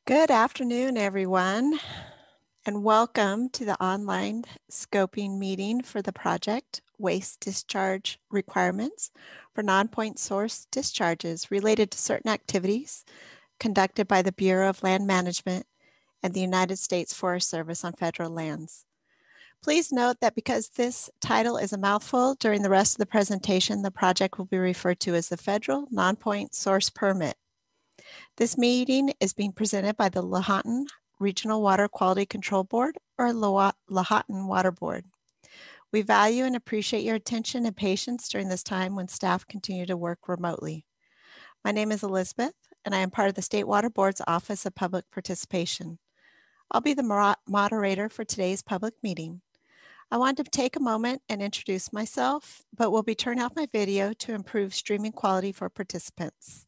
Good afternoon, everyone, and welcome to the online scoping meeting for the project Waste Discharge Requirements for Non-Point Source Discharges related to certain activities conducted by the Bureau of Land Management and the United States Forest Service on federal lands. Please note that because this title is a mouthful, during the rest of the presentation, the project will be referred to as the Federal Non-Point Source Permit. This meeting is being presented by the Lahontan Regional Water Quality Control Board, or Lahontan Waterboard. We value and appreciate your attention and patience during this time when staff continue to work remotely. My name is Elizabeth, and I am part of the State Water Board's Office of Public Participation. I'll be the moderator for today's public meeting. I wanted to take a moment and introduce myself, but will be turning off my video to improve streaming quality for participants.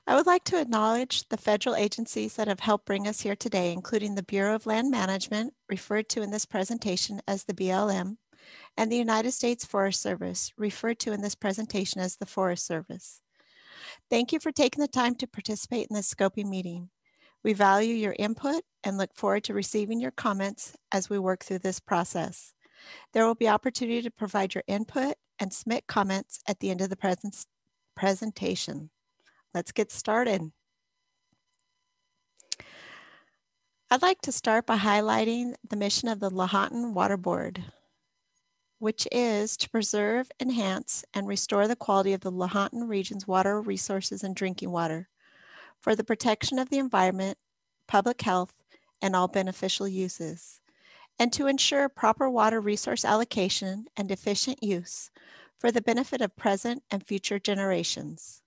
I would like to acknowledge the federal agencies that have helped bring us here today, including the Bureau of Land Management, referred to in this presentation as the BLM, and the United States Forest Service, referred to in this presentation as the Forest Service. Thank you for taking the time to participate in this scoping meeting. We value your input and look forward to receiving your comments as we work through this process. There will be opportunity to provide your input and submit comments at the end of the presentation. Let's get started. I'd like to start by highlighting the mission of the Lahontan Waterboard, which is to preserve, enhance, and restore the quality of the Lahontan region's water resources and drinking water for the protection of the environment, public health, and all beneficial uses, and to ensure proper water resource allocation and efficient use for the benefit of present and future generations.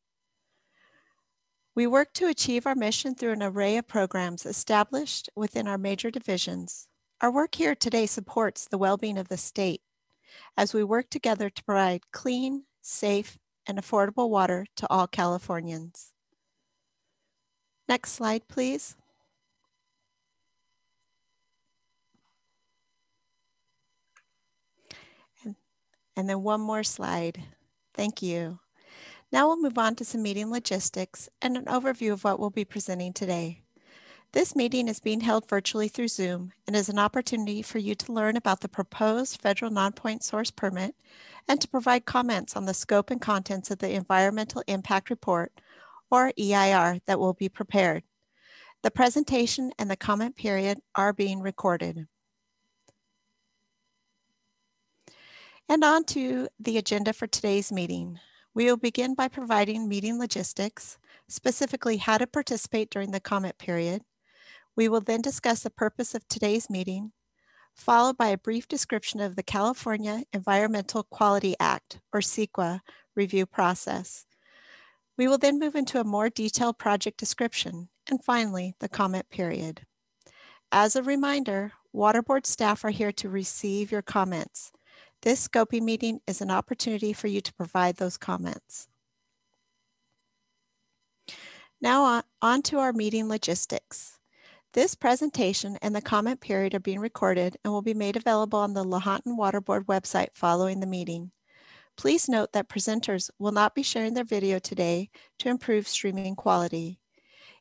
We work to achieve our mission through an array of programs established within our major divisions. Our work here today supports the well-being of the state as we work together to provide clean, safe, and affordable water to all Californians. Next slide, please. And then one more slide. Thank you. Now we'll move on to some meeting logistics and an overview of what we'll be presenting today. This meeting is being held virtually through Zoom and is an opportunity for you to learn about the proposed federal non-point source permit and to provide comments on the scope and contents of the Environmental Impact Report, or EIR, that will be prepared. The presentation and the comment period are being recorded. And on to the agenda for today's meeting. We will begin by providing meeting logistics, specifically how to participate during the comment period. We will then discuss the purpose of today's meeting, followed by a brief description of the California Environmental Quality Act, or CEQA, review process. We will then move into a more detailed project description, and finally, the comment period. As a reminder, Waterboard staff are here to receive your comments. This scoping meeting is an opportunity for you to provide those comments. Now on to our meeting logistics. This presentation and the comment period are being recorded and will be made available on the Lahontan Waterboard website following the meeting. Please note that presenters will not be sharing their video today to improve streaming quality.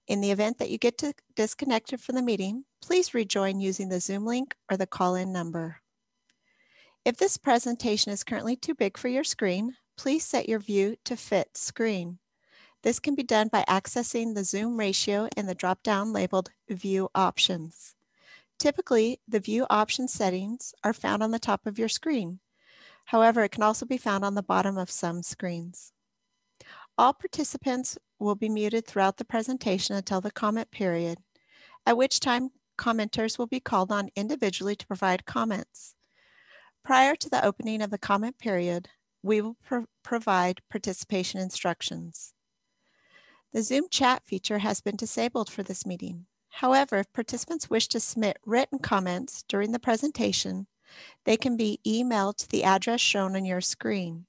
In the event that you get disconnected from the meeting, please rejoin using the Zoom link or the call-in number. If this presentation is currently too big for your screen, please set your view to fit screen. This can be done by accessing the zoom ratio in the drop-down labeled View Options. Typically, the View Option settings are found on the top of your screen. However, it can also be found on the bottom of some screens. All participants will be muted throughout the presentation until the comment period, at which time commenters will be called on individually to provide comments. Prior to the opening of the comment period, we will provide participation instructions. The Zoom chat feature has been disabled for this meeting. However, if participants wish to submit written comments during the presentation, they can be emailed to the address shown on your screen.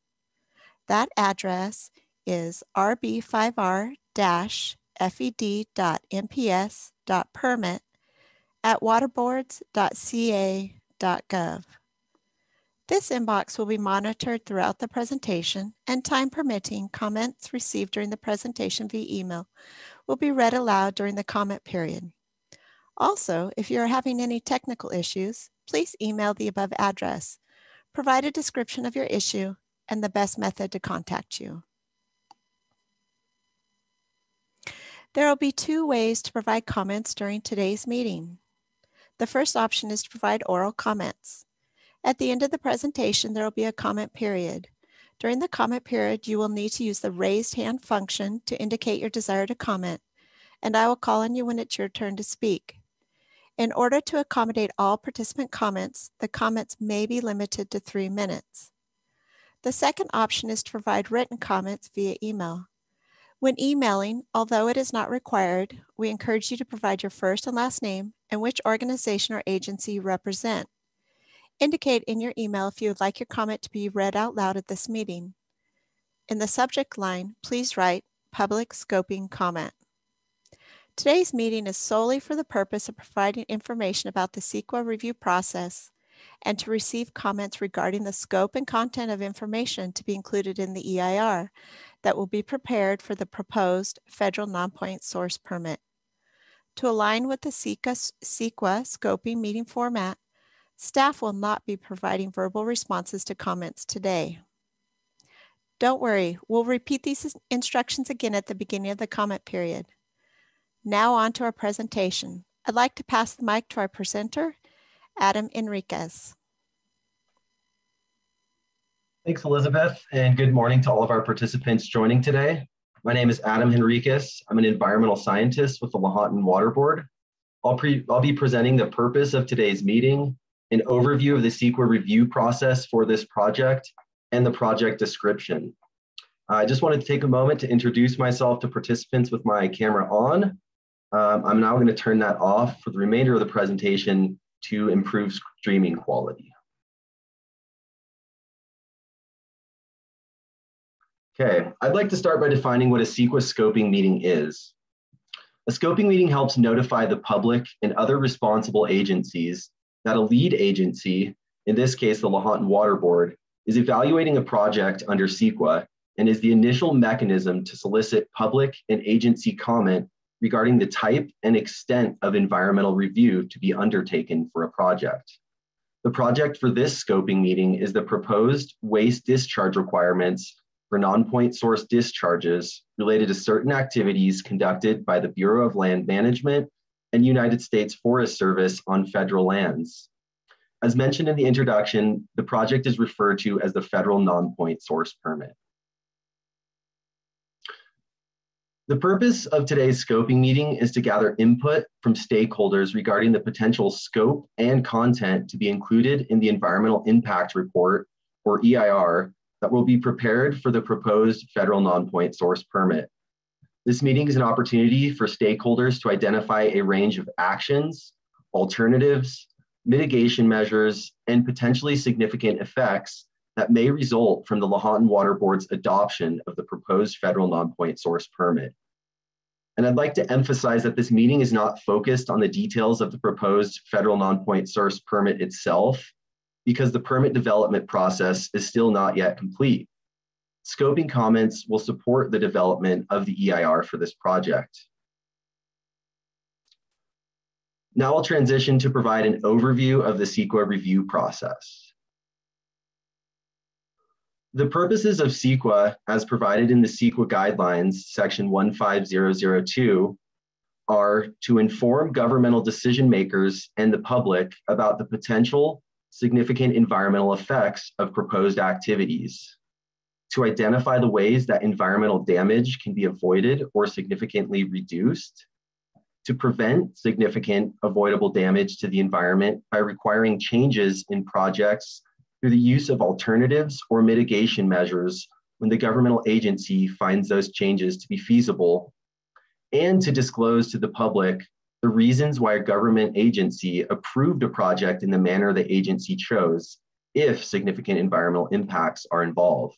That address is rb5r-fed.mps.permit@waterboards.ca.gov. This inbox will be monitored throughout the presentation, and time permitting, comments received during the presentation via email will be read aloud during the comment period. Also, if you are having any technical issues, please email the above address. Provide a description of your issue and the best method to contact you. There will be two ways to provide comments during today's meeting. The first option is to provide oral comments. At the end of the presentation, there will be a comment period. During the comment period, you will need to use the raised hand function to indicate your desire to comment, and I will call on you when it's your turn to speak. In order to accommodate all participant comments, the comments may be limited to 3 minutes. The second option is to provide written comments via email. When emailing, although it is not required, we encourage you to provide your first and last name and which organization or agency you represent. Indicate in your email if you would like your comment to be read out loud at this meeting. In the subject line, please write Public Scoping Comment. Today's meeting is solely for the purpose of providing information about the Sql review process and to receive comments regarding the scope and content of information to be included in the EIR that will be prepared for the proposed federal Nonpoint source permit. To align with the SQL scoping meeting format, staff will not be providing verbal responses to comments today. Don't worry, we'll repeat these instructions again at the beginning of the comment period. Now on to our presentation. I'd like to pass the mic to our presenter, Adam Enriquez. Thanks, Elizabeth, and good morning to all of our participants joining today. My name is Adam Enriquez. I'm an environmental scientist with the Lahontan Waterboard. I'll be presenting the purpose of today's meeting, an overview of the Sql review process for this project, and the project description. I just wanted to take a moment to introduce myself to participants with my camera on. I'm now going to turn that off for the remainder of the presentation to improve streaming quality. Okay, I'd like to start by defining what a Sql scoping meeting is. A scoping meeting helps notify the public and other responsible agencies that a lead agency, in this case the Lahontan Waterboard, is evaluating a project under Sql and is the initial mechanism to solicit public and agency comment regarding the type and extent of environmental review to be undertaken for a project. The project for this scoping meeting is the proposed waste discharge requirements for non-point source discharges related to certain activities conducted by the Bureau of Land Management and United States Forest Service on federal lands. As mentioned in the introduction, the project is referred to as the Federal Non-Point Source Permit. The purpose of today's scoping meeting is to gather input from stakeholders regarding the potential scope and content to be included in the Environmental Impact Report, or EIR, that will be prepared for the proposed federal non-point source permit. This meeting is an opportunity for stakeholders to identify a range of actions, alternatives, mitigation measures, and potentially significant effects that may result from the Lahontan Waterboard's adoption of the proposed federal non-point source permit. And I'd like to emphasize that this meeting is not focused on the details of the proposed federal non-point source permit itself, because the permit development process is still not yet complete. Scoping comments will support the development of the EIR for this project. Now I'll transition to provide an overview of the Sql review process. The purposes of Sql, as provided in the Sql guidelines, section 15002, are to inform governmental decision makers and the public about the potential significant environmental effects of proposed activities, to identify the ways that environmental damage can be avoided or significantly reduced, to prevent significant avoidable damage to the environment by requiring changes in projects through the use of alternatives or mitigation measures when the governmental agency finds those changes to be feasible, and to disclose to the public the reasons why a government agency approved a project in the manner the agency chose if significant environmental impacts are involved.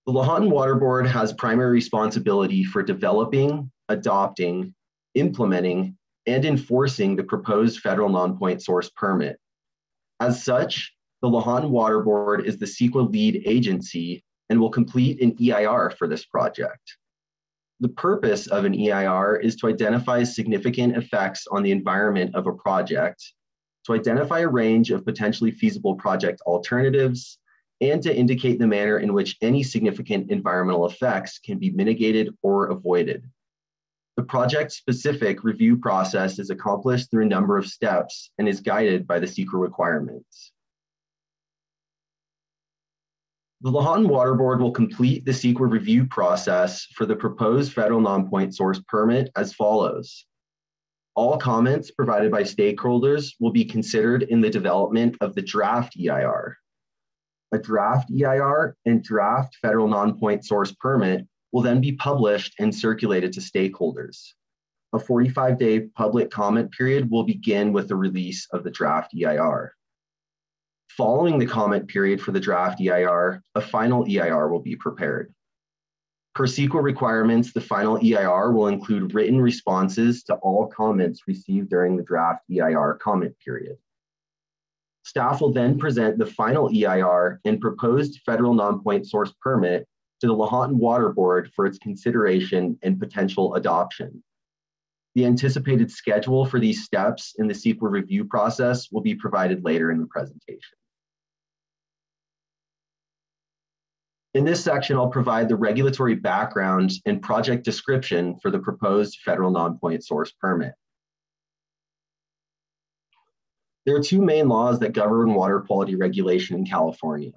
The Lahontan Waterboard has primary responsibility for developing, adopting, implementing, and enforcing the proposed federal non-point source permit, As such, the Lahontan Waterboard is the Sql lead agency and will complete an EIR for this project. The purpose of an EIR is to identify significant effects on the environment of a project, to identify a range of potentially feasible project alternatives, and to indicate the manner in which any significant environmental effects can be mitigated or avoided. The project-specific review process is accomplished through a number of steps and is guided by the Sql requirements. The Lahontan Waterboard will complete the Sql review process for the proposed federal non-point source permit as follows. All comments provided by stakeholders will be considered in the development of the draft EIR. A draft EIR and draft federal non-point source permit will then be published and circulated to stakeholders. A 45-day public comment period will begin with the release of the draft EIR. Following the comment period for the draft EIR, a final EIR will be prepared. Per Sql requirements, the final EIR will include written responses to all comments received during the draft EIR comment period. Staff will then present the final EIR and proposed federal non-point source permit to the Lahontan Waterboard for its consideration and potential adoption. The anticipated schedule for these steps in the Sql review process will be provided later in the presentation. In this section, I'll provide the regulatory background and project description for the proposed federal non-point source permit. There are two main laws that govern water quality regulation in California.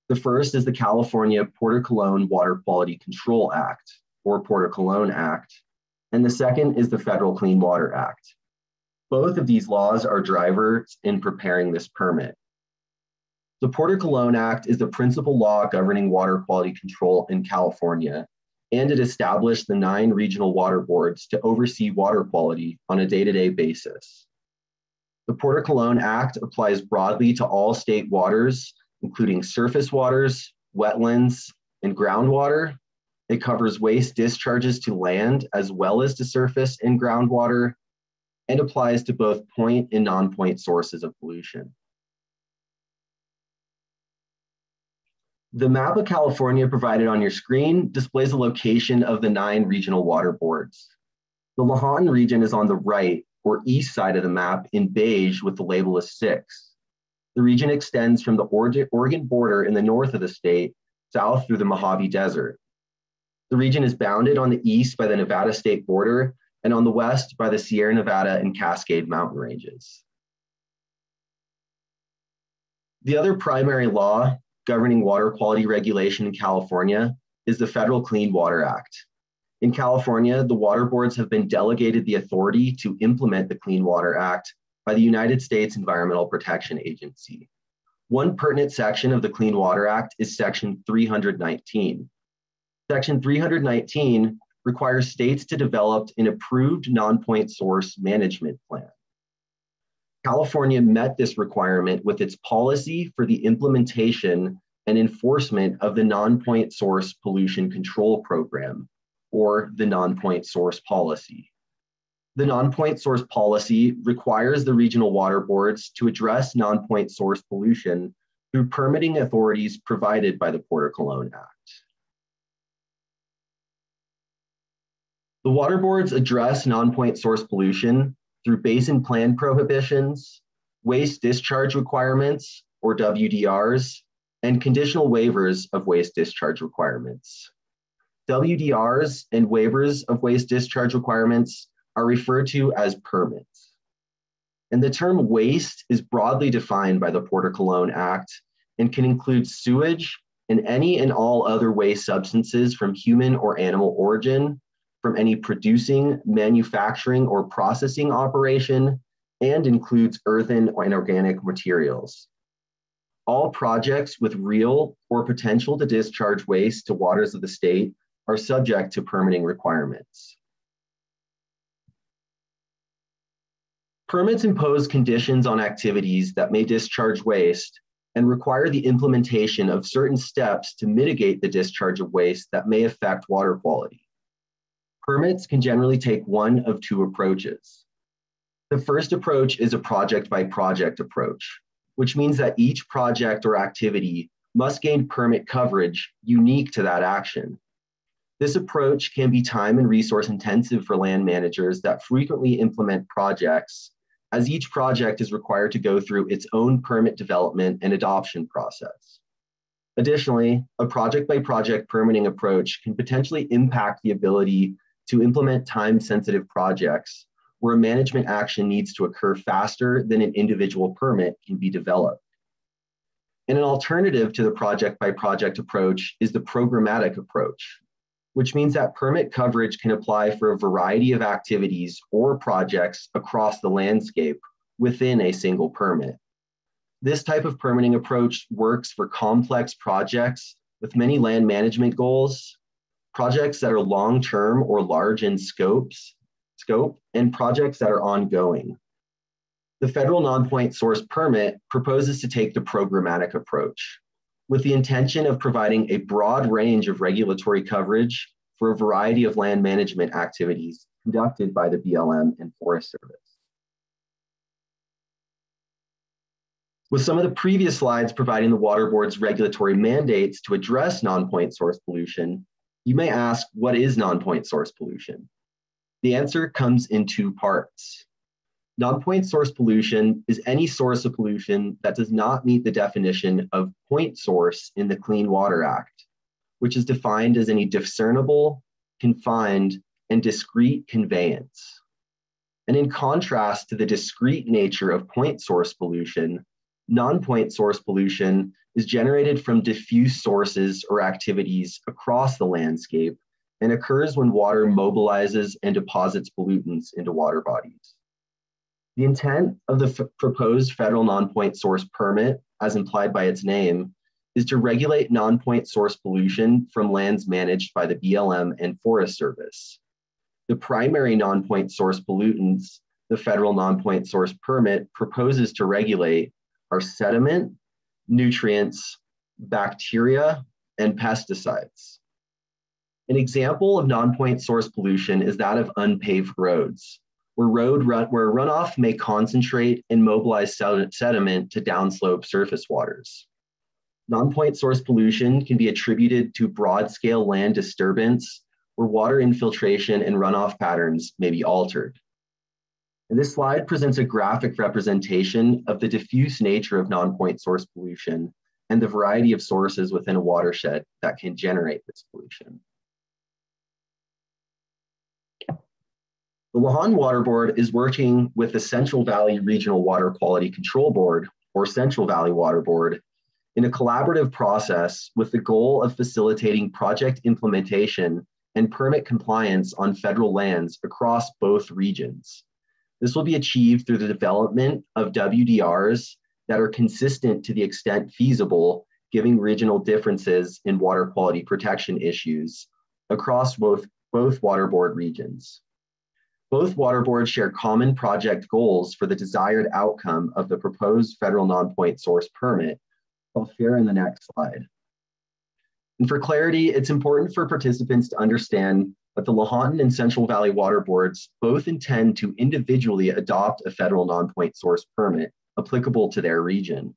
The first is the California Porter-Cologne Water Quality Control Act, or Porter-Cologne Act, and the second is the Federal Clean Water Act. Both of these laws are drivers in preparing this permit. The Porter-Cologne Act is the principal law governing water quality control in California, and it established the 9 regional water boards to oversee water quality on a day-to-day basis. The Porter-Cologne Act applies broadly to all state waters, including surface waters, wetlands, and groundwater. It covers waste discharges to land as well as to surface and groundwater, and applies to both point and non-point sources of pollution. The map of California provided on your screen displays the location of the 9 regional water boards. The Lahontan region is on the right or east side of the map in beige with the label as 6. The region extends from the Oregon border in the north of the state, south through the Mojave Desert. The region is bounded on the east by the Nevada state border and on the west by the Sierra Nevada and Cascade mountain ranges. The other primary law governing water quality regulation in California is the Federal Clean Water Act. In California, the water boards have been delegated the authority to implement the Clean Water Act by the United States Environmental Protection Agency. One pertinent section of the Clean Water Act is Section 319. Section 319 requires states to develop an approved non-point source management plan. California met this requirement with its policy for the implementation and enforcement of the Non-Point Source Pollution Control Program, or the Non-Point Source Policy. The Non-Point Source Policy requires the regional water boards to address non-point source pollution through permitting authorities provided by the Porter-Cologne Act. The water boards address non-point source pollution through basin plan prohibitions, waste discharge requirements, or WDRs, and conditional waivers of waste discharge requirements. WDRs and waivers of waste discharge requirements are referred to as permits. And the term waste is broadly defined by the Porter-Cologne Act and can include sewage and any and all other waste substances from human or animal origin, from any producing, manufacturing, or processing operation, and includes earthen and organic materials. All projects with real or potential to discharge waste to waters of the state are subject to permitting requirements. Permits impose conditions on activities that may discharge waste and require the implementation of certain steps to mitigate the discharge of waste that may affect water quality. Permits can generally take one of 2 approaches. The first approach is a project-by-project approach. which means that each project or activity must gain permit coverage unique to that action. This approach can be time and resource intensive for land managers that frequently implement projects, as each project is required to go through its own permit development and adoption process. Additionally, a project-by-project permitting approach can potentially impact the ability to implement time-sensitive projects where a management action needs to occur faster than an individual permit can be developed. And an alternative to the project-by-project approach is the programmatic approach, which means that permit coverage can apply for a variety of activities or projects across the landscape within a single permit. This type of permitting approach works for complex projects with many land management goals, projects that are long-term or large in scope, and projects that are ongoing. The federal non-point source permit proposes to take the programmatic approach with the intention of providing a broad range of regulatory coverage for a variety of land management activities conducted by the BLM and Forest Service. With some of the previous slides providing the Water Board's regulatory mandates to address non-point source pollution, you may ask, what is non-point source pollution? The answer comes in two parts. Non-point source pollution is any source of pollution that does not meet the definition of point source in the Clean Water Act, which is defined as any discernible, confined, and discrete conveyance. And in contrast to the discrete nature of point source pollution, non-point source pollution is generated from diffuse sources or activities across the landscape and occurs when water mobilizes and deposits pollutants into water bodies. The intent of the proposed federal non-point source permit, as implied by its name, is to regulate non-point source pollution from lands managed by the BLM and Forest Service. The primary non-point source pollutants the federal non-point source permit proposes to regulate are sediment, nutrients, bacteria, and pesticides. An example of non-point source pollution is that of unpaved roads, where runoff may concentrate and mobilize sediment to downslope surface waters. Non-point source pollution can be attributed to broad-scale land disturbance, where water infiltration and runoff patterns may be altered. And this slide presents a graphic representation of the diffuse nature of non-point source pollution and the variety of sources within a watershed that can generate this pollution. The Lahontan Waterboard is working with the Central Valley Regional Water Quality Control Board, or Central Valley Water Board, in a collaborative process with the goal of facilitating project implementation and permit compliance on federal lands across both regions. This will be achieved through the development of WDRs that are consistent to the extent feasible, given regional differences in water quality protection issues across both water board regions. Both water boards share common project goals for the desired outcome of the proposed federal non-point source permit. I'll share in the next slide. And for clarity, it's important for participants to understand that the Lahontan and Central Valley Water Boards both intend to individually adopt a federal non-point source permit applicable to their region.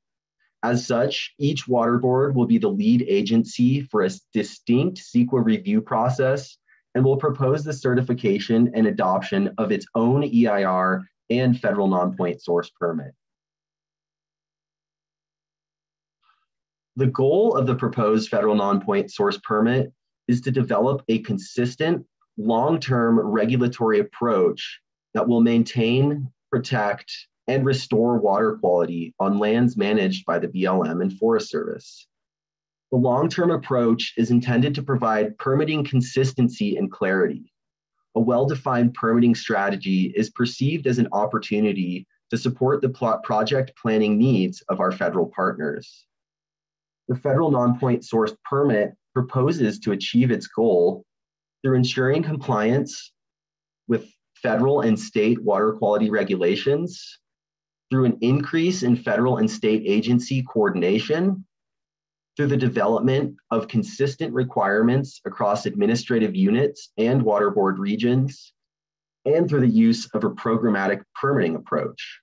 As such, each water board will be the lead agency for a distinct Sql review process and will propose the certification and adoption of its own EIR and federal non-point source permit. The goal of the proposed federal non-point source permit is to develop a consistent, long-term regulatory approach that will maintain, protect, and restore water quality on lands managed by the BLM and Forest Service. The long-term approach is intended to provide permitting consistency and clarity. A well-defined permitting strategy is perceived as an opportunity to support the project planning needs of our federal partners. The federal non-point source permit proposes to achieve its goal through ensuring compliance with federal and state water quality regulations, through an increase in federal and state agency coordination, through the development of consistent requirements across administrative units and water board regions, and through the use of a programmatic permitting approach.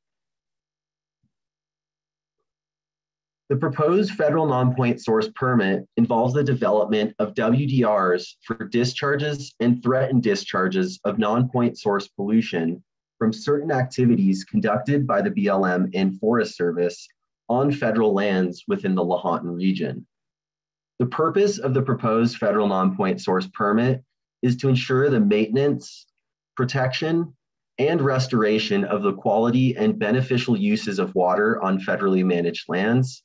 The proposed federal non-point source permit involves the development of WDRs for discharges and threatened discharges of non-point source pollution from certain activities conducted by the BLM and Forest Service on federal lands within the Lahontan region. The purpose of the proposed federal non-point source permit is to ensure the maintenance, protection, and restoration of the quality and beneficial uses of water on federally managed lands,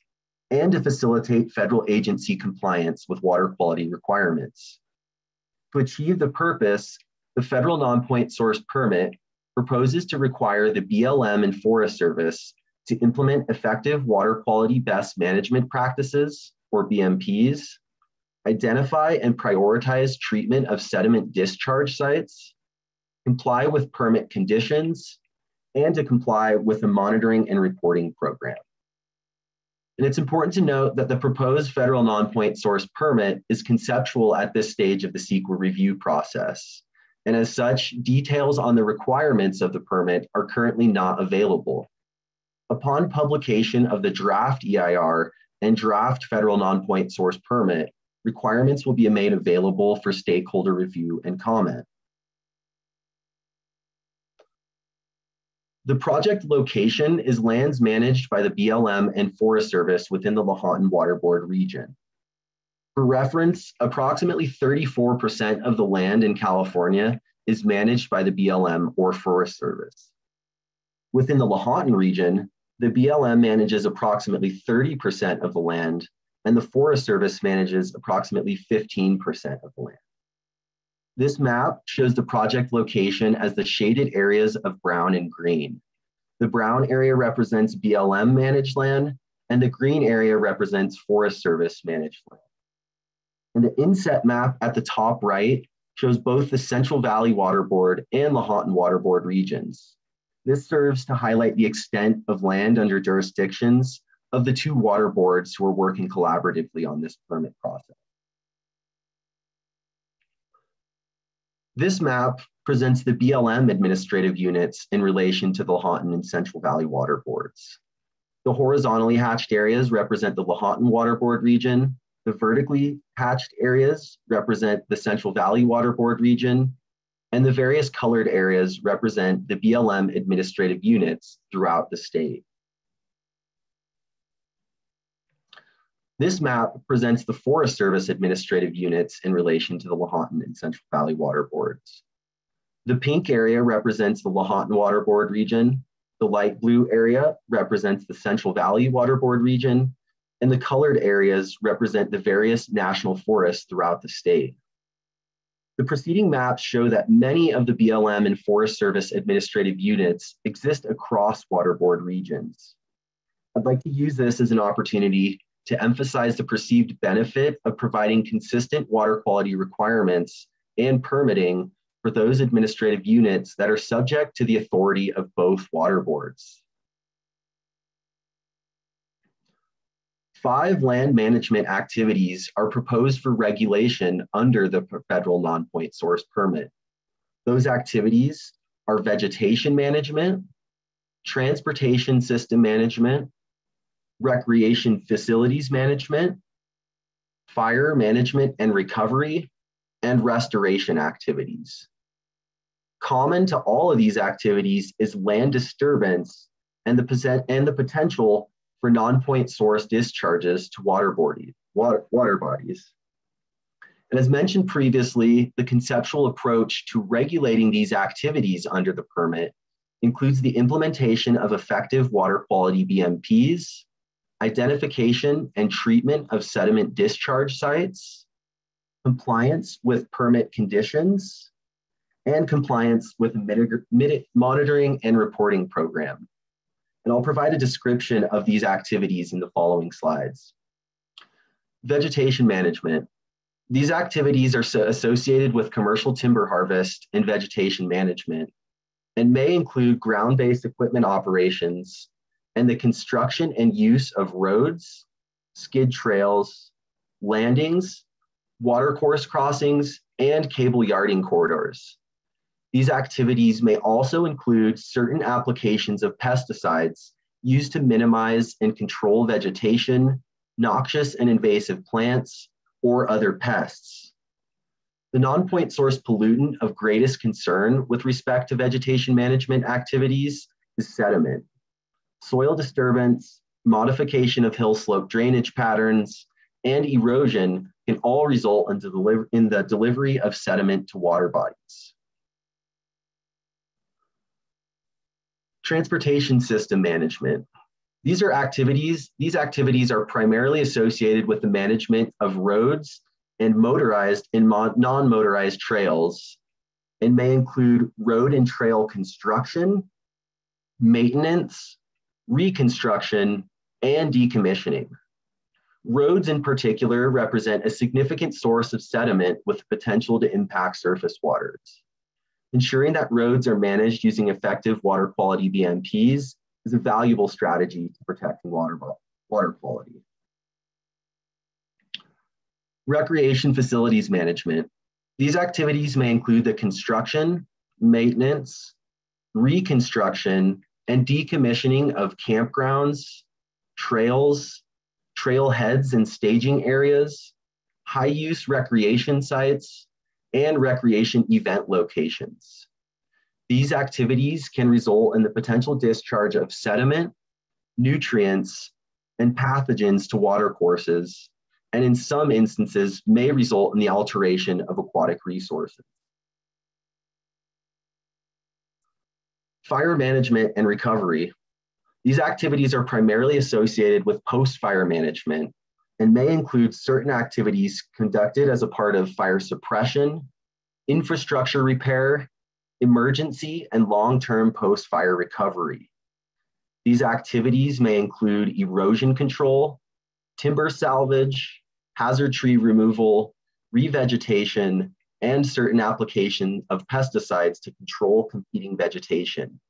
and to facilitate federal agency compliance with water quality requirements. To achieve the purpose, the federal non-point source permit proposes to require the BLM and Forest Service to implement effective water quality best management practices, or BMPs, identify and prioritize treatment of sediment discharge sites, comply with permit conditions, and to comply with the monitoring and reporting program. And it's important to note that the proposed federal non-point source permit is conceptual at this stage of the Sql review process. And as such, details on the requirements of the permit are currently not available. Upon publication of the draft EIR and draft federal non-point source permit, requirements will be made available for stakeholder review and comment. The project location is lands managed by the BLM and Forest Service within the Lahontan Waterboard region. For reference, approximately 34% of the land in California is managed by the BLM or Forest Service. Within the Lahontan region, the BLM manages approximately 30% of the land, and the Forest Service manages approximately 15% of the land. This map shows the project location as the shaded areas of brown and green. The brown area represents BLM managed land, and the green area represents Forest Service managed land. And the inset map at the top right shows both the Central Valley Waterboard and Lahontan Waterboard regions. This serves to highlight the extent of land under jurisdictions of the two water boards who are working collaboratively on this permit process. This map presents the BLM administrative units in relation to the Lahontan and Central Valley water boards. The horizontally hatched areas represent the Lahontan Waterboard region. The vertically hatched areas represent the Central Valley Waterboard region, and the various colored areas represent the BLM administrative units throughout the state. This map presents the Forest Service administrative units in relation to the Lahontan and Central Valley Waterboards. The pink area represents the Lahontan Waterboard region, the light blue area represents the Central Valley Waterboard region, and the colored areas represent the various national forests throughout the state. The preceding maps show that many of the BLM and Forest Service administrative units exist across waterboard regions. I'd like to use this as an opportunity to emphasize the perceived benefit of providing consistent water quality requirements and permitting for those administrative units that are subject to the authority of both water boards. 5 land management activities are proposed for regulation under the federal non-point source permit. Those activities are vegetation management, transportation system management, recreation facilities management, fire management and recovery, and restoration activities. Common to all of these activities is land disturbance and the potential for non-point source discharges to water bodies. And as mentioned previously, the conceptual approach to regulating these activities under the permit includes the implementation of effective water quality BMPs, identification and treatment of sediment discharge sites, compliance with permit conditions, and compliance with a monitoring and reporting program. And I'll provide a description of these activities in the following slides. Vegetation management. These activities are associated with commercial timber harvest and vegetation management, and may include ground-based equipment operations and the construction and use of roads, skid trails, landings, watercourse crossings, and cable yarding corridors. These activities may also include certain applications of pesticides used to minimize and control vegetation, noxious and invasive plants, or other pests. The non-point source pollutant of greatest concern with respect to vegetation management activities is sediment. Soil disturbance, modification of hill slope drainage patterns, and erosion can all result in the delivery of sediment to water bodies. Transportation system management. These activities are primarily associated with the management of roads and motorized and non-motorized trails, and may include road and trail construction, maintenance, reconstruction, and decommissioning. Roads in particular represent a significant source of sediment with potential to impact surface waters. Ensuring that roads are managed using effective water quality BMPs is a valuable strategy to protecting water quality. Recreation facilities management. These activities may include the construction, maintenance, reconstruction, and decommissioning of campgrounds, trails, trailheads and staging areas, high-use recreation sites, and recreation event locations. These activities can result in the potential discharge of sediment, nutrients, and pathogens to watercourses, and in some instances may result in the alteration of aquatic resources. Fire management and recovery. These activities are primarily associated with post-fire management and may include certain activities conducted as a part of fire suppression, infrastructure repair, emergency, and long-term post-fire recovery. These activities may include erosion control, timber salvage, hazard tree removal, revegetation, and certain application of pesticides to control competing vegetation.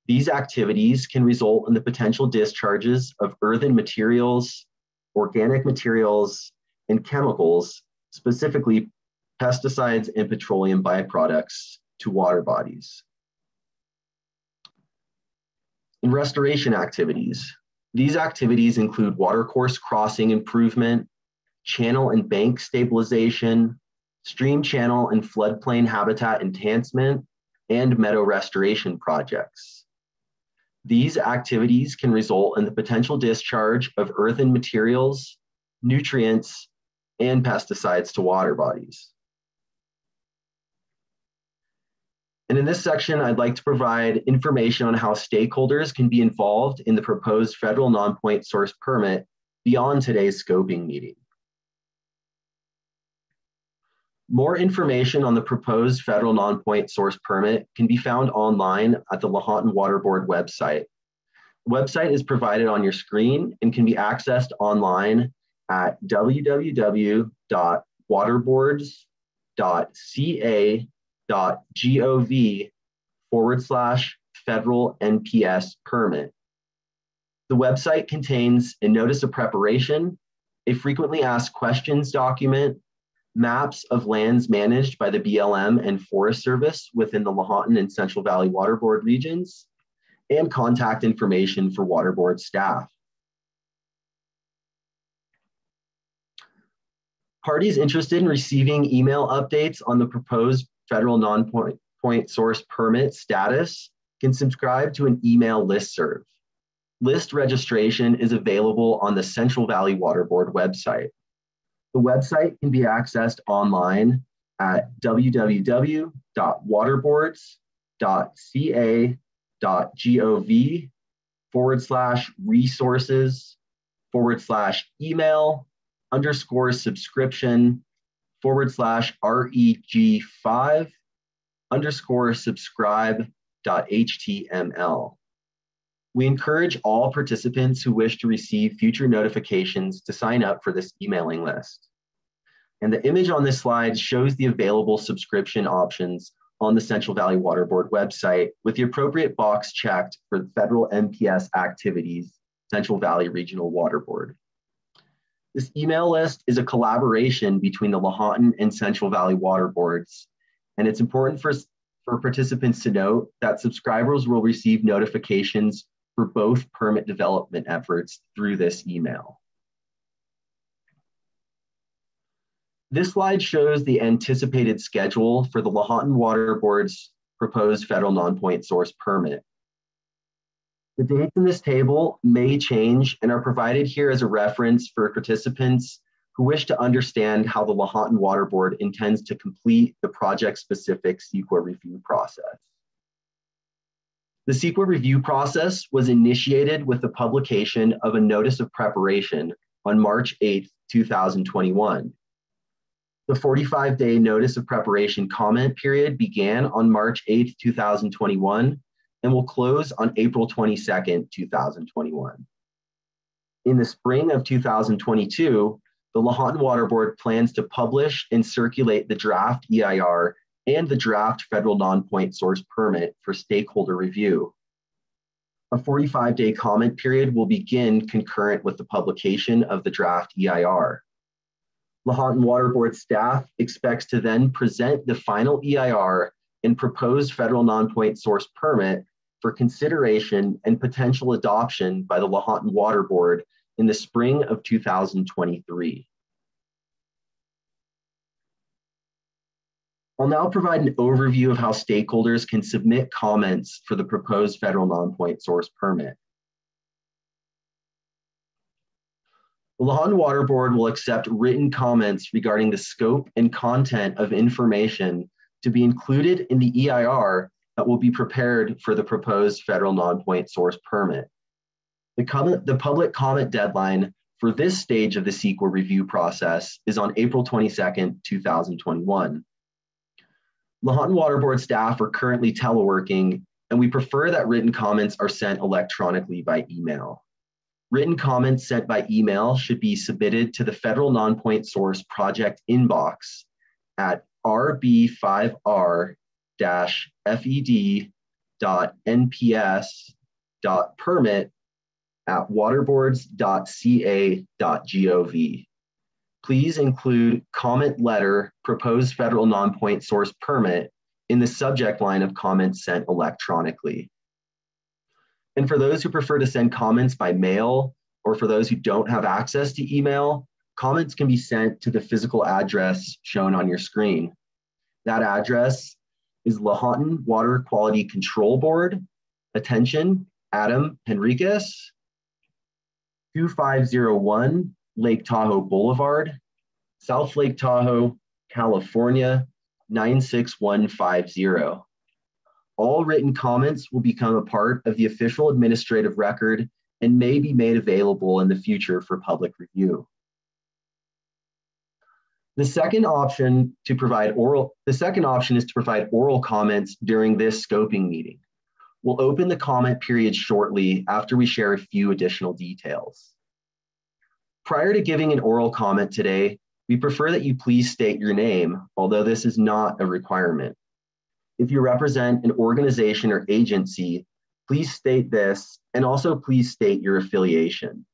These activities can result in the potential discharges of earthen materials, organic materials, and chemicals, specifically pesticides and petroleum byproducts, to water bodies. In restoration activities, these activities include watercourse crossing improvement, channel and bank stabilization, stream channel and floodplain habitat enhancement, and meadow restoration projects. These activities can result in the potential discharge of earthen materials, nutrients, and pesticides to water bodies. And in this section, I'd like to provide information on how stakeholders can be involved in the proposed federal non-point source permit beyond today's scoping meeting. More information on the proposed federal non-point source permit can be found online at the Lahontan Waterboard website. The website is provided on your screen and can be accessed online at www.waterboards.ca.gov/federal NPS permit. The website contains a notice of preparation, a frequently asked questions document, maps of lands managed by the BLM and Forest Service within the Lahontan and Central Valley Waterboard regions, and contact information for Waterboard staff. Parties interested in receiving email updates on the proposed federal non-point source permit status can subscribe to an email listserv. List registration is available on the Central Valley Waterboard website. The website can be accessed online at www.waterboards.ca.gov/resources/email_subscription/reg5_subscribe.html. We encourage all participants who wish to receive future notifications to sign up for this emailing list. And the image on this slide shows the available subscription options on the Central Valley Waterboard website with the appropriate box checked for the federal NPS activities, Central Valley Regional Waterboard. This email list is a collaboration between the Lahontan and Central Valley Waterboards, and it's important for participants to note that subscribers will receive notifications for both permit development efforts through this email. This slide shows the anticipated schedule for the Lahontan Waterboard's proposed federal non-point source permit. The dates in this table may change and are provided here as a reference for participants who wish to understand how the Lahontan Waterboard intends to complete the project-specific Sql review process. The Sql review process was initiated with the publication of a notice of preparation on March 8, 2021. The 45-day notice of preparation comment period began on March 8, 2021, and will close on April 22nd, 2021. In the spring of 2022, the Lahontan Waterboard plans to publish and circulate the draft EIR and the draft federal non-point source permit for stakeholder review. A 45-day comment period will begin concurrent with the publication of the draft EIR. Lahontan Waterboard staff expects to then present the final EIR and proposed federal non-point source permit for consideration and potential adoption by the Lahontan Waterboard in the spring of 2023. I'll now provide an overview of how stakeholders can submit comments for the proposed federal non-point source permit. The Lahontan Waterboard will accept written comments regarding the scope and content of information to be included in the EIR that will be prepared for the proposed federal non-point source permit. The public comment deadline for this stage of the Sql review process is on April 22nd, 2021. Lahontan Waterboard staff are currently teleworking, and we prefer that written comments are sent electronically by email. Written comments sent by email should be submitted to the federal non-point source project inbox at rb5r-fed.nps.permit@waterboards.ca.gov. Please include comment letter proposed federal non-point source permit in the subject line of comments sent electronically. And for those who prefer to send comments by mail, or for those who don't have access to email, comments can be sent to the physical address shown on your screen. That address is Lahontan Water Quality Control Board, attention, Adam Henriquez, 2501 Lake Tahoe Boulevard, South Lake Tahoe, California, 96150. All written comments will become a part of the official administrative record and may be made available in the future for public review. The second option is to provide oral comments during this scoping meeting. We'll open the comment period shortly after we share a few additional details. Prior to giving an oral comment today, we prefer that you please state your name, although this is not a requirement. If you represent an organization or agency, please state this, and also please state your affiliation.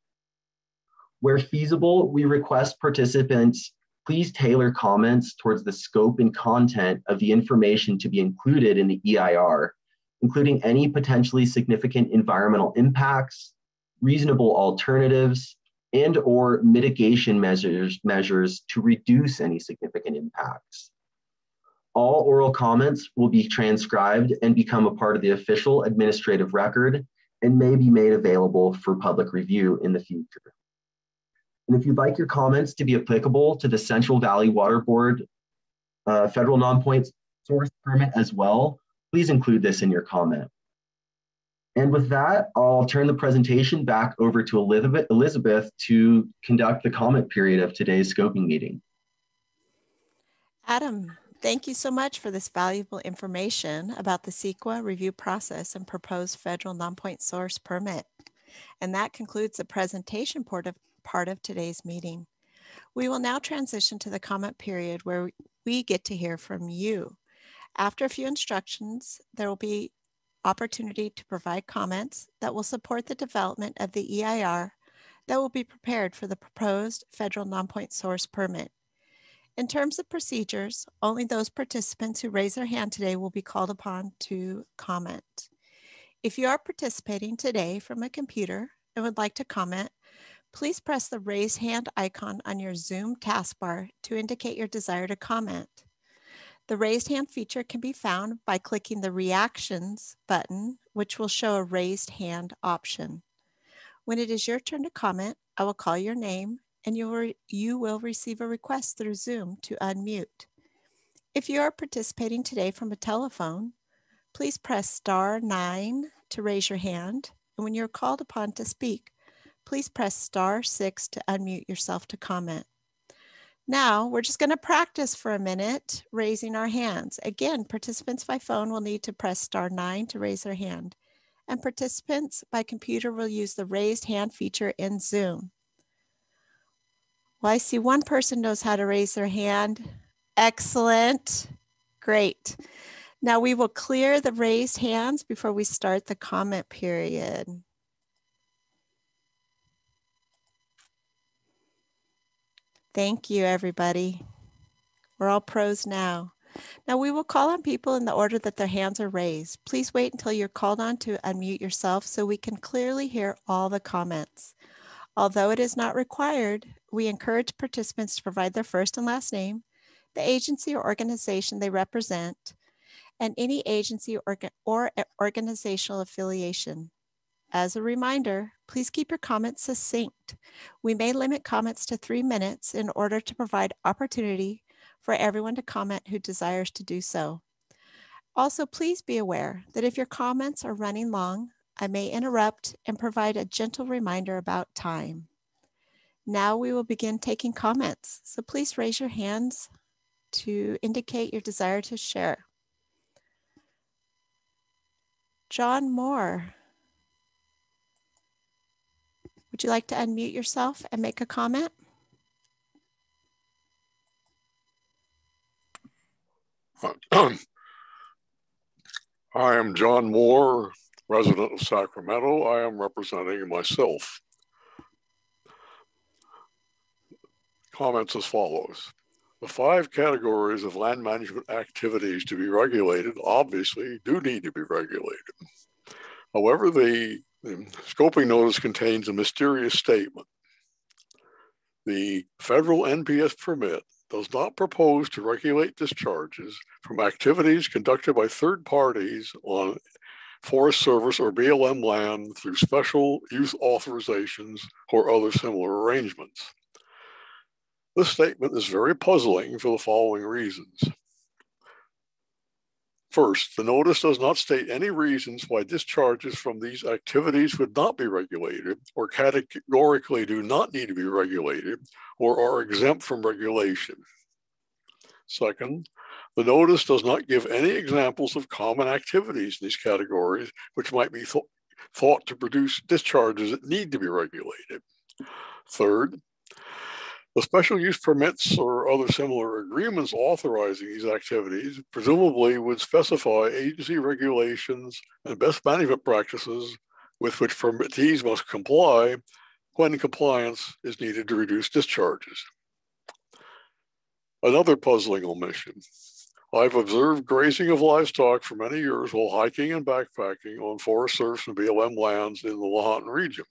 Where feasible, we request participants please tailor comments towards the scope and content of the information to be included in the EIR, including any potentially significant environmental impacts, reasonable alternatives, and/or mitigation measures to reduce any significant impacts. All oral comments will be transcribed and become a part of the official administrative record and may be made available for public review in the future. And if you'd like your comments to be applicable to the Central Valley Waterboard federal non-point source permit as well, please include this in your comment. And with that, I'll turn the presentation back over to Elizabeth to conduct the comment period of today's scoping meeting. Adam, thank you so much for this valuable information about the Sql review process and proposed federal non-point source permit. And that concludes the presentation part of today's meeting. We will now transition to the comment period where we get to hear from you. After a few instructions, there will be opportunity to provide comments that will support the development of the EIR that will be prepared for the proposed federal non-point source permit. In terms of procedures, only those participants who raise their hand today will be called upon to comment. If you are participating today from a computer and would like to comment, please press the raise hand icon on your Zoom taskbar to indicate your desire to comment. The raised hand feature can be found by clicking the Reactions button, which will show a raised hand option. When it is your turn to comment, I will call your name and you will receive a request through Zoom to unmute. If you are participating today from a telephone, please press *9 to raise your hand, and when you're called upon to speak, please press *6 to unmute yourself to comment. Now, we're just going to practice for a minute raising our hands. Again, participants by phone will need to press *9 to raise their hand, and participants by computer will use the raised hand feature in Zoom. Well, I see one person knows how to raise their hand. Excellent. Great. Now we will clear the raised hands before we start the comment period. Thank you, everybody. We're all pros now. Now we will call on people in the order that their hands are raised. Please wait until you're called on to unmute yourself so we can clearly hear all the comments. Although it is not required, we encourage participants to provide their first and last name, the agency or organization they represent, and any agency or organizational affiliation. As a reminder, please keep your comments succinct. We may limit comments to 3 minutes in order to provide opportunity for everyone to comment who desires to do so. Also, please be aware that if your comments are running long, I may interrupt and provide a gentle reminder about time. Now we will begin taking comments, so please raise your hands to indicate your desire to share. John Moore, would you like to unmute yourself and make a comment? I am John Moore, resident of Sacramento. I am representing myself. Comments as follows. The 5 categories of land management activities to be regulated obviously do need to be regulated. However, the scoping notice contains a mysterious statement. The federal NPS permit does not propose to regulate discharges from activities conducted by third parties on Forest Service or BLM land through special use authorizations or other similar arrangements. This statement is very puzzling for the following reasons. First, the notice does not state any reasons why discharges from these activities would not be regulated or categorically do not need to be regulated or are exempt from regulation. Second, the notice does not give any examples of common activities in these categories which might be thought to produce discharges that need to be regulated. Third, the special use permits or other similar agreements authorizing these activities presumably would specify agency regulations and best management practices with which permittees must comply when compliance is needed to reduce discharges. Another puzzling omission. I've observed grazing of livestock for many years while hiking and backpacking on Forest Service and BLM lands in the Lahontan region.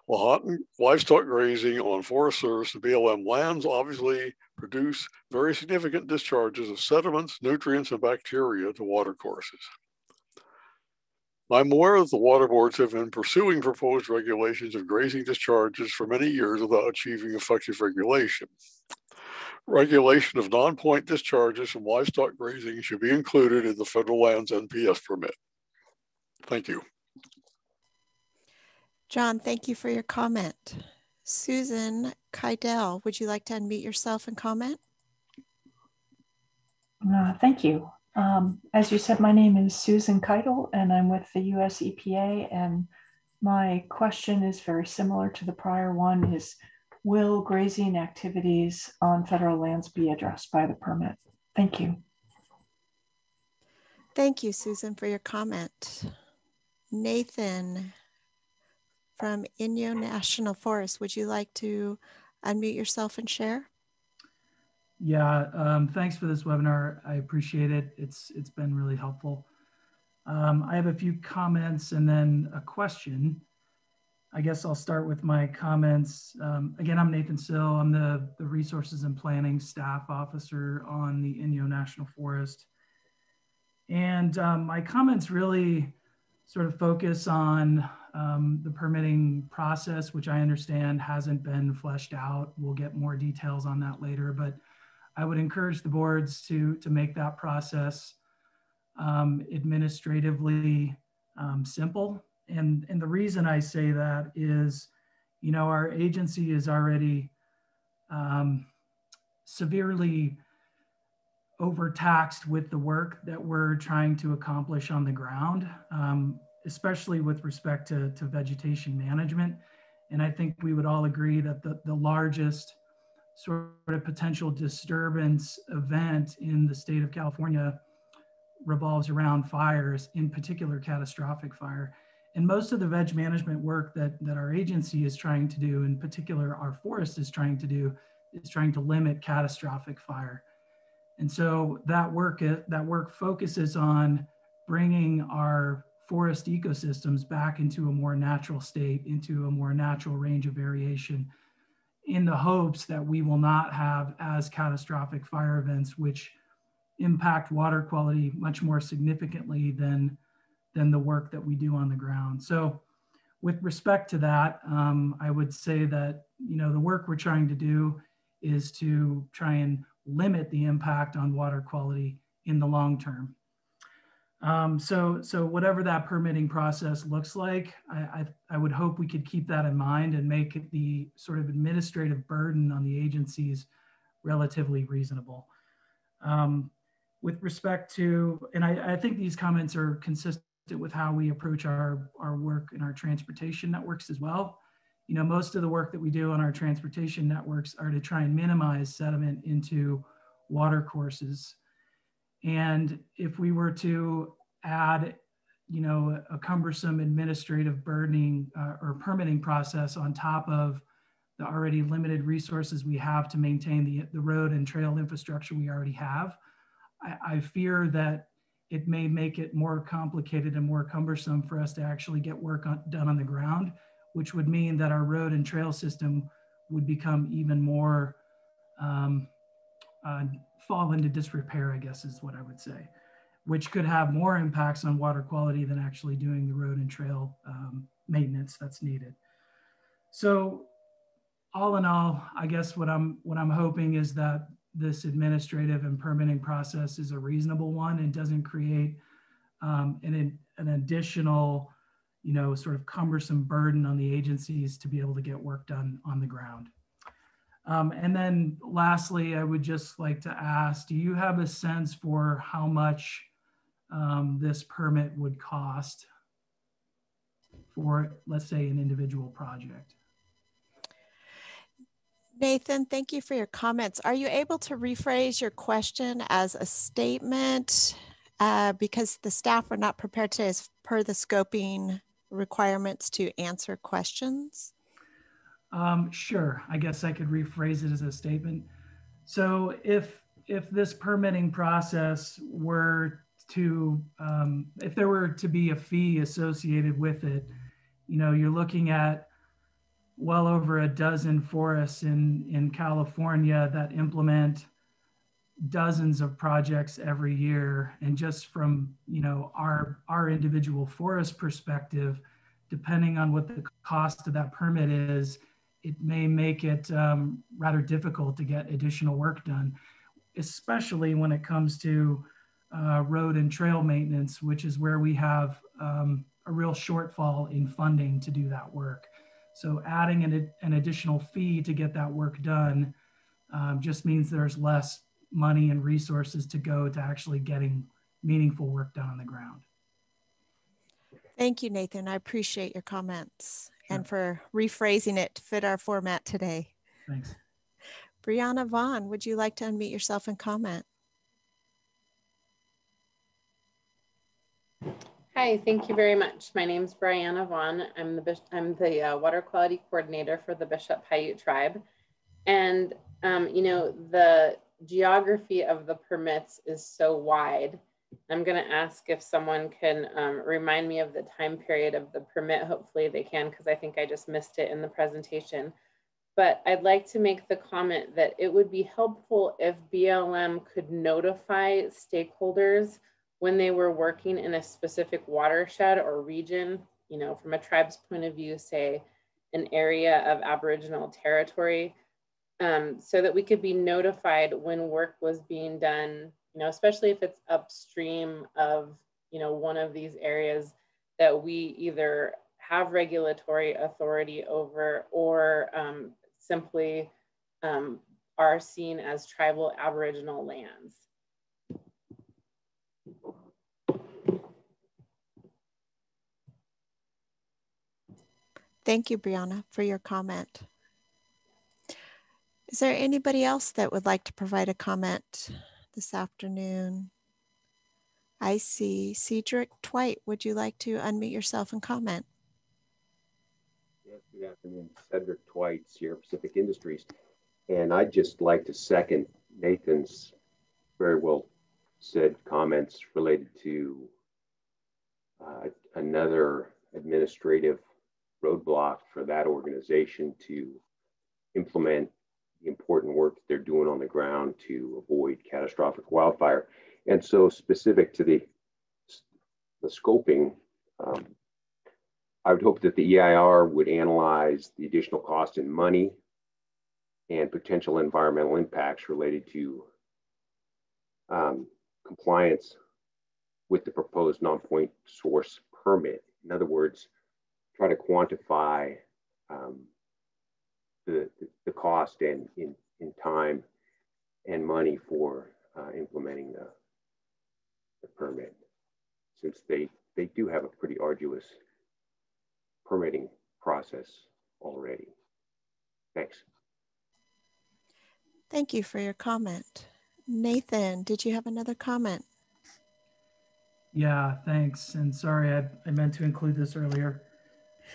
Lahontan livestock grazing on Forest Service and BLM lands obviously produce very significant discharges of sediments, nutrients, and bacteria to watercourses. I'm aware that the water boards have been pursuing proposed regulations of grazing discharges for many years without achieving effective regulation. Regulation of non-point discharges from livestock grazing should be included in the federal lands NPS permit. Thank you. John, thank you for your comment. Susan Keidel, would you like to unmute yourself and comment? Thank you. As you said, my name is Susan Keidel and I'm with the US EPA, and my question is very similar to the prior one, is will grazing activities on federal lands be addressed by the permit? Thank you. Thank you, Susan, for your comment. Nathan from Inyo National Forest, would you like to unmute yourself and share? Yeah, thanks for this webinar. I appreciate it. It's been really helpful. I have a few comments and then a question. I guess I'll start with my comments. Again, I'm Nathan Sill. I'm the Resources and Planning Staff Officer on the Inyo National Forest. And my comments really sort of focus on the permitting process, which I understand hasn't been fleshed out. We'll get more details on that later, but I would encourage the boards to make that process administratively simple. And the reason I say that is, you know, our agency is already severely overtaxed with the work that we're trying to accomplish on the ground, especially with respect to vegetation management. And I think we would all agree that the largest sort of potential disturbance event in the state of California revolves around fires, in particular catastrophic fire. And most of the veg management work that our agency is trying to do, in particular our forest is trying to do, is trying to limit catastrophic fire. And so that work focuses on bringing our forest ecosystems back into a more natural state, into a more natural range of variation, in the hopes that we will not have as catastrophic fire events, which impact water quality much more significantly than the work that we do on the ground. So with respect to that, I would say that, you know, the work we're trying to do is to try and limit the impact on water quality in the long term. So whatever that permitting process looks like, I would hope we could keep that in mind and make it the sort of administrative burden on the agencies relatively reasonable. With respect to, and I think these comments are consistent with how we approach our work in our transportation networks as well. You know, most of the work that we do on our transportation networks are to try and minimize sediment into water courses. And if we were to add, you know, a cumbersome administrative burdening or permitting process on top of the already limited resources we have to maintain the road and trail infrastructure we already have, I fear that it may make it more complicated and more cumbersome for us to actually get work done on the ground, which would mean that our road and trail system would become even more fall into disrepair, I guess is what I would say, which could have more impacts on water quality than actually doing the road and trail maintenance that's needed. So all in all, I guess what I'm hoping is that this administrative and permitting process is a reasonable one and doesn't create an additional, you know, sort of cumbersome burden on the agencies to be able to get work done on the ground. And then lastly, I would just like to ask, do you have a sense for how much this permit would cost for, let's say, an individual project? Nathan, thank you for your comments. Are you able to rephrase your question as a statement? Because the staff were not prepared to, as per the scoping requirements, to answer questions. Sure, I guess I could rephrase it as a statement. So if this permitting process were to, if there were to be a fee associated with it, you know, you're looking at well over a dozen forests in California that implement dozens of projects every year. And just from, you know, our individual forest perspective, depending on what the cost of that permit is, it may make it rather difficult to get additional work done, especially when it comes to road and trail maintenance, which is where we have a real shortfall in funding to do that work. So adding an additional fee to get that work done just means there's less money and resources to go to actually getting meaningful work done on the ground. Thank you, Nathan. I appreciate your comments. Sure. And for rephrasing it to fit our format today. Thanks. Brianna Vaughn, would you like to unmute yourself and comment? Hi, thank you very much. My name is Brianna Vaughn. I'm the Water Quality Coordinator for the Bishop Paiute Tribe. And, you know, the geography of the permits is so wide. I'm going to ask if someone can remind me of the time period of the permit. Hopefully they can, because I think I just missed it in the presentation. But I'd like to make the comment that it would be helpful if BLM could notify stakeholders when they were working in a specific watershed or region, you know, from a tribe's point of view, say an area of Aboriginal territory, so that we could be notified when work was being done, you know, especially if it's upstream of, you know, one of these areas that we either have regulatory authority over or simply are seen as tribal Aboriginal lands. Thank you, Brianna, for your comment. Is there anybody else that would like to provide a comment this afternoon? I see Cedric Twite. Would you like to unmute yourself and comment? Yes, good afternoon. Cedric Twite, Sierra Pacific Industries. And I'd just like to second Nathan's very well said comments related to another administrative roadblock for that organization to implement the important work that they're doing on the ground to avoid catastrophic wildfire. And so specific to the scoping, I would hope that the EIR would analyze the additional cost in money and potential environmental impacts related to compliance with the proposed non-point source permit. In other words, try to quantify the cost and in time and money for implementing the permit, since they do have a pretty arduous permitting process already. Thanks. Thank you for your comment. Nathan, did you have another comment? Yeah, thanks. And sorry, I meant to include this earlier.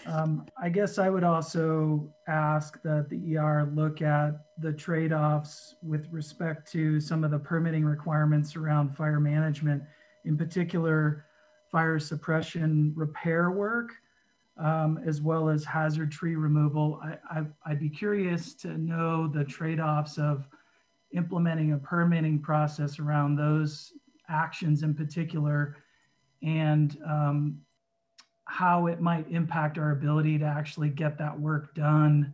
I guess I would also ask that the ER look at the trade-offs with respect to some of the permitting requirements around fire management, in particular, fire suppression repair work, as well as hazard tree removal. I'd be curious to know the trade-offs of implementing a permitting process around those actions in particular, and how it might impact our ability to actually get that work done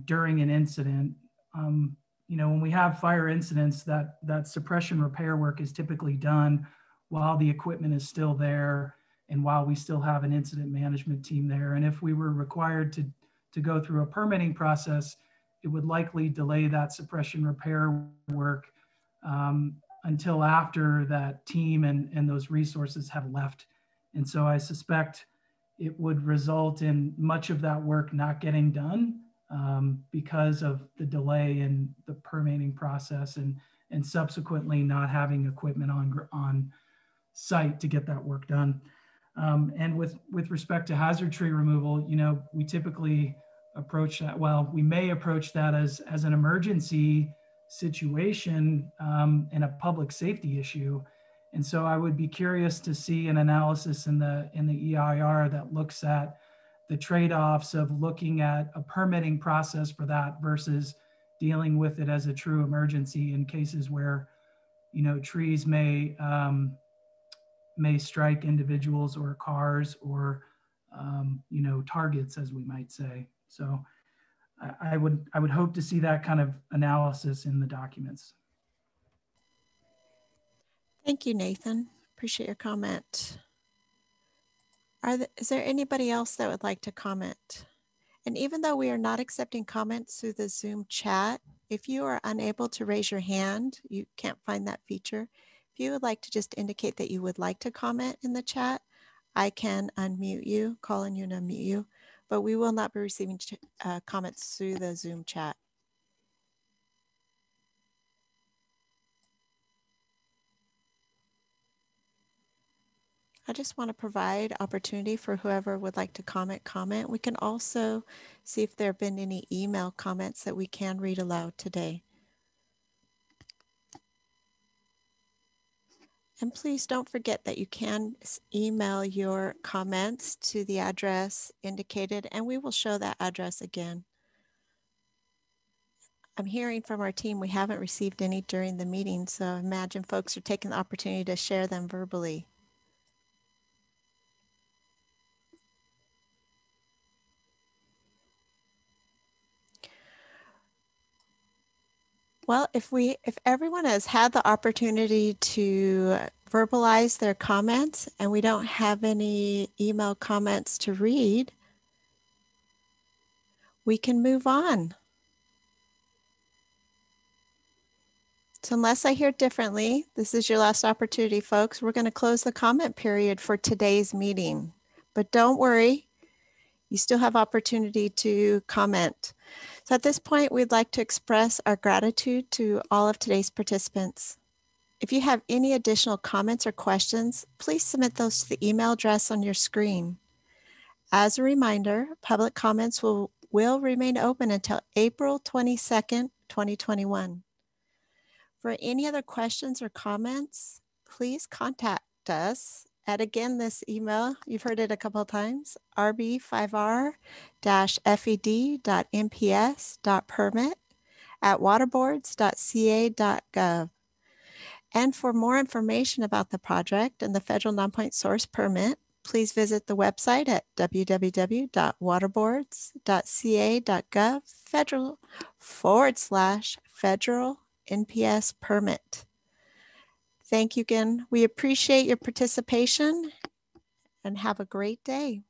during an incident. You know, when we have fire incidents, that suppression repair work is typically done while the equipment is still there and while we still have an incident management team there. And if we were required to go through a permitting process, it would likely delay that suppression repair work until after that team and those resources have left. And so I suspect it would result in much of that work not getting done because of the delay in the permitting process and subsequently not having equipment on site to get that work done. And with respect to hazard tree removal, you know, we typically approach that, well, we may approach that as an emergency situation and a public safety issue. And so I would be curious to see an analysis in the EIR that looks at the trade-offs of looking at a permitting process for that versus dealing with it as a true emergency in cases where, you know, trees may strike individuals or cars or, you know, targets, as we might say. So I would hope to see that kind of analysis in the documents. Thank you, Nathan. Appreciate your comment. Is there anybody else that would like to comment? And even though we are not accepting comments through the Zoom chat, if you are unable to raise your hand, you can't find that feature. If you would like to just indicate that you would like to comment in the chat, I can unmute you, call on you and unmute you, but we will not be receiving comments through the Zoom chat. I just want to provide opportunity for whoever would like to comment. We can also see if there have been any email comments that we can read aloud today. And please don't forget that you can email your comments to the address indicated, and we will show that address again. I'm hearing from our team we haven't received any during the meeting, so I imagine folks are taking the opportunity to share them verbally. Well, if everyone has had the opportunity to verbalize their comments and we don't have any email comments to read, we can move on. So unless I hear differently, this is your last opportunity, folks. We're going to close the comment period for today's meeting. But don't worry, you still have opportunity to comment. So at this point, we'd like to express our gratitude to all of today's participants. If you have any additional comments or questions, please submit those to the email address on your screen. As a reminder, public comments will remain open until April 22nd, 2021. For any other questions or comments, please contact us at, again, this email. You've heard it a couple of times, rb5r-fed.mps.permit@waterboards.ca.gov. And for more information about the project and the federal Nonpoint source permit, please visit the website at www.waterboards.ca.gov/federal NPS permit. Thank you again. We appreciate your participation and have a great day.